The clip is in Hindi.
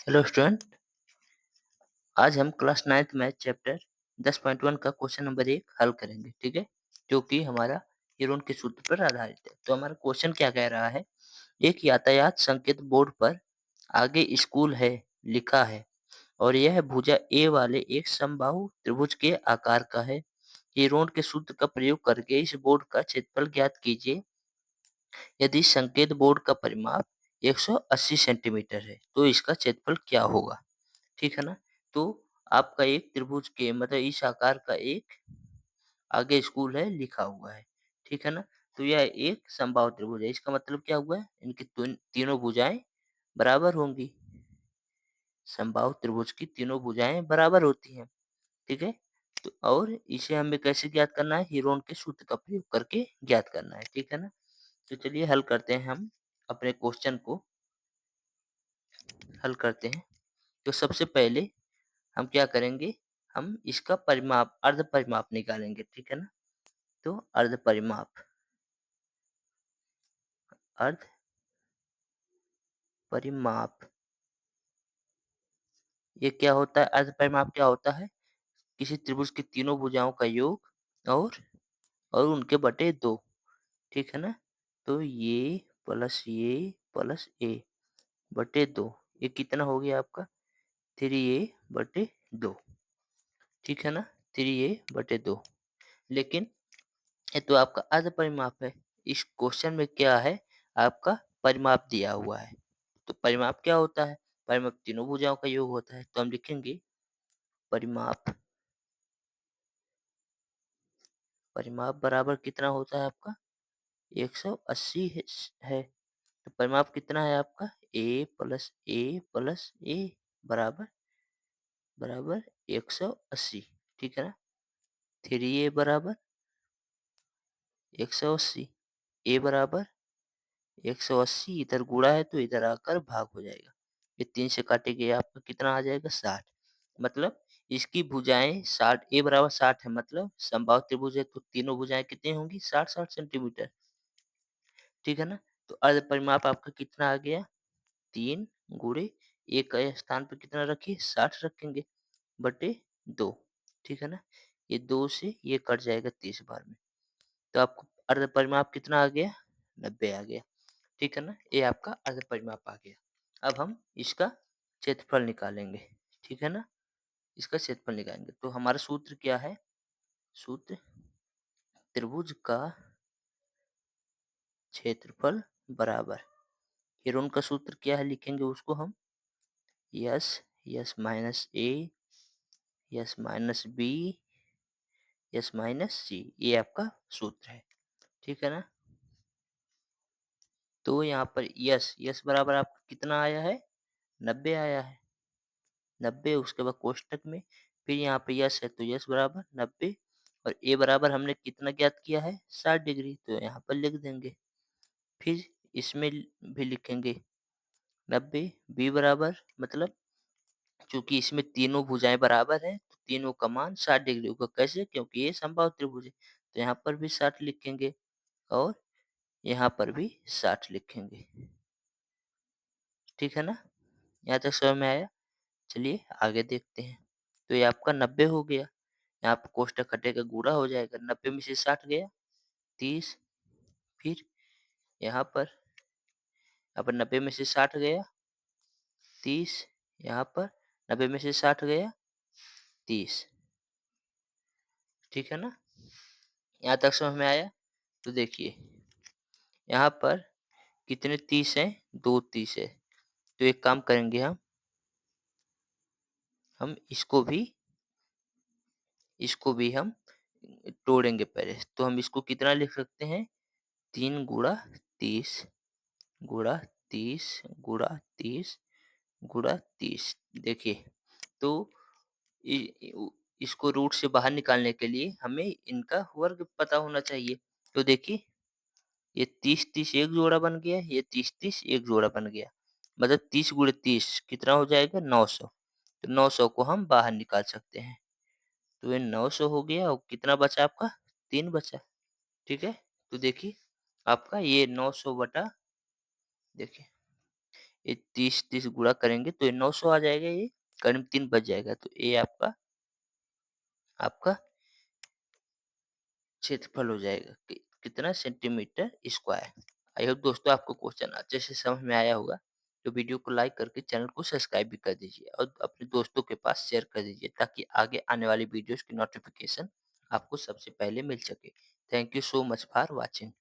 Hello student. आज हम क्लास 9th मैथ चैप्टर 10.1 का क्वेश्चन नंबर 1 हल करेंगे। ठीक है, जो कि हमारा हीरोन के सूत्र पर आधारित है। तो हमारा क्वेश्चन क्या कह रहा है? एक यातायात संकेत बोर्ड पर आगे स्कूल है लिखा है और यह भुजा ए वाले एक समबाहु त्रिभुज के आकार का है। हीरोन के सूत्र का प्रयोग करके इस बोर्ड का क्षेत्रफल ज्ञात कीजिए। यदि संकेत बोर्ड का परिमाप 180 सेंटीमीटर है तो इसका क्षेत्रफल क्या होगा? ठीक है ना? तो आपका एक त्रिभुज के मतलब इस आकार का एक आगे स्कूल है लिखा हुआ है। ठीक है ना? तो यह एक समबाहु त्रिभुज है। इसका मतलब क्या हुआ? इनकी तीनों भुजाएँ बराबर होंगी। समबाहु त्रिभुज की तीनों भुजाएँ बराबर होती हैं। ठीक है? तो और इसे हमें कैसे ज्ञात करना है? हीरोन के सूत्र का प्रयोग करके ज्ञात करना है। ठीक है ना? तो चलिए हल करते हैं हम अपने क्वेश्चन को हल करते हैं। तो सबसे पहले हम क्या करेंगे? हम इसका परिमाप, अर्ध परिमाप निकालेंगे। ठीक है ना? तो अर्ध परिमाप, अर्ध परिमाप ये क्या होता है? अर्ध परिमाप क्या होता है? किसी त्रिभुज की तीनों भुजाओं का योग और उनके बटे 2। ठीक है ना? तो ये प्लस ए बटे 2, ये कितना हो गया आपका? 3a बटे 2। ठीक है ना? 3a बटे 2। लेकिन ये तो आपका अर्ध परिमाप है। इस क्वेश्चन में क्या है? आपका परिमाप दिया हुआ है। तो परिमाप क्या होता है? परिमाप तीनों भुजाओं का योग होता है। तो हम लिखेंगे परिमाप, परिमाप बराबर कितना होता है आपका? 180 है। तो परिमाप कितना है आपका? a बराबर बराबर 180। ठीक है ना? 3a बराबर 180, a बराबर 180 इधर गुणा है तो इधर आकर भाग हो जाएगा। ये 3 से काटेंगे आपका कितना आ जाएगा? 60। मतलब इसकी भुजाएँ 60, ए बराबर 60 है, मतलब समबाहु त्रिभुज है तो तीनों भुजाएँ कितनी होंगी? 60-60 सेंटीमीटर। ठीक है ना? तो अर्ध परिमाप आपका कितना आ गया? 3 गुणे ए के स्थान पे कितना रखिए? 60 रखेंगे बटे 2। ठीक है ना? ये 2 से ये कट जाएगा 30 बार में। तो आपको अर्ध परिमाप कितना आ गया? 90 आ गया। ठीक है ना? ये आपका अर्ध परिमाप आ गया। अब हम इसका क्षेत्रफल निकालेंगे। ठीक है ना? इसका क्षेत्रफल निकालेंगे। तो हमारा सूत्र क्या है? सूत्र त्रिभुज का क्षेत्रफल बराबर, हेरोन का सूत्र क्या है लिखेंगे उसको हम? Yes, yes minus A, yes minus B, yes minus C, ये आपका सूत्र है। ठीक है ना? तो यहाँ पर यस, यस बराबर आपका कितना आया है? 90 आया है। 90 उसके बाद कोष्टक में फिर यहाँ पे यस है तो यस बराबर 90 और ए बराबर हमने कितना ज्ञात किया है? 60 डिग्री, तो यहाँ पर लिख देंगे। फिर इसमें भी लिखेंगे 90, बी बराबर मतलब चूंकि इसमें तीनों भुजाएं बराबर हैं तो तीनों का मान 60 डिग्री होगा। कैसे? क्योंकि ये समबाहु त्रिभुज है। तो यहाँ पर भी 60 लिखेंगे और यहाँ पर भी 60 लिखेंगे। ठीक है ना? यहाँ तक समझ में आया? चलिए आगे देखते हैं। तो ये आपका 90 हो गया। यहाँ पे कोष्टक कटेगा, गुणा हो जाएगा। 90 में से 60 गया 30। फिर यहाँ पर 90 में से 60 गया 30। यहाँ पर 90 में से 60 गया 30। ठीक है ना? यहाँ तक समझ में आया? तो देखिए यहाँ पर कितने 30 हैं? 2 30 है। तो एक काम करेंगे हम इसको भी हम तोड़ेंगे पहले। तो हम इसको कितना लिख सकते हैं? 3 गुणा 30 गुणा 30 गुणा 30 गुणा 30। देखिए तो इ, इ- उ- इसको रूट से बाहर निकालने के लिए हमें इनका वर्ग पता होना चाहिए। तो देखिए ये 30 30 एक जोड़ा बन गया, ये 30 30 एक जोड़ा बन गया। मतलब 30 गुणे 30 कितना हो जाएगा? 900। तो 900 को हम बाहर निकाल सकते हैं। तो ये 900 हो गया और कितना बचा आपका? 3 बचा। ठीक है? तो देखिए आपका ये 900 बटा, देखिए ये 30-30 गुणा करेंगे तो ये 900 आ जाएगा ये, करीब 3 बच जाएगा। तो ये आपका आपका क्षेत्रफल हो जाएगा कितना सेंटीमीटर स्क्वायर। आई होप दोस्तों आपको क्वेश्चन अच्छे से समझ में आया होगा। तो वीडियो को लाइक करके चैनल को सब्सक्राइब भी कर दीजिए और अपने दोस्तों के पास शेयर कर दीजिए ताकि आगे आने वाली वीडियोस की नोटिफिकेशन आपको सबसे पहले मिल सके। Thank you so much for watching.